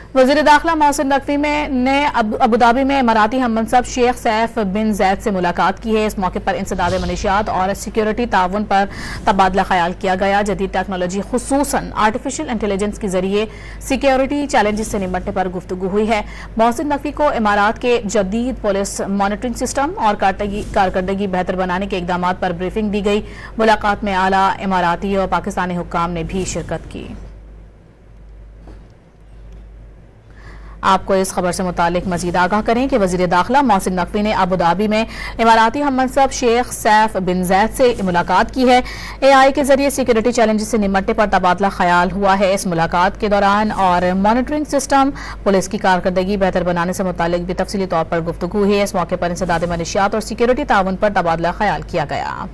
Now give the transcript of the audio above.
वज़ीर दाखिला मोहसिन नकवी ने अबुधाबी में इमाराती हममनसब शेख सैफ बिन जैद से मुलाकात की है। इस मौके पर इंसदाद मनशियात और सिक्योरिटी ताउन पर तबादला ख्याल किया गया। जदीद टेक्नोलॉजी खुसूसन आर्टिफिशियल इंटेलिजेंस के जरिए सिक्योरिटी चैलेंजेस से निपटने पर गुफ्तगू हुई है। मोहसिन नकवी को इमारात के जदीद पुलिस मॉनिटरिंग सिस्टम और कारकर्दगी बेहतर बनाने के इकदाम पर ब्रीफिंग दी गई। मुलाकात में आला इमाराती और पाकिस्तानी हुक्काम ने भी शिरकत की। आपको इस खबर से मुतालिक मजीद आगाह करें कि वज़ीर दाखिला मोहसिन नकवी ने अबुधाबी में इमाराती हममनसब शेख सैफ बिन जैद से मुलाकात की है। AI के जरिए सिक्योरिटी चैलेंजेस से निपटने पर तबादला ख्याल हुआ है। इस मुलाकात के दौरान और मॉनिटरिंग सिस्टम पुलिस की कारकर्दगी बेहतर बनाने से मुतालिक भी तफसीली तौर पर गुफ्तगू हुई है। इस मौके पर इंसदाद मनशियात और सिक्योरिटी ताउन पर तबादला ख्याल किया गया।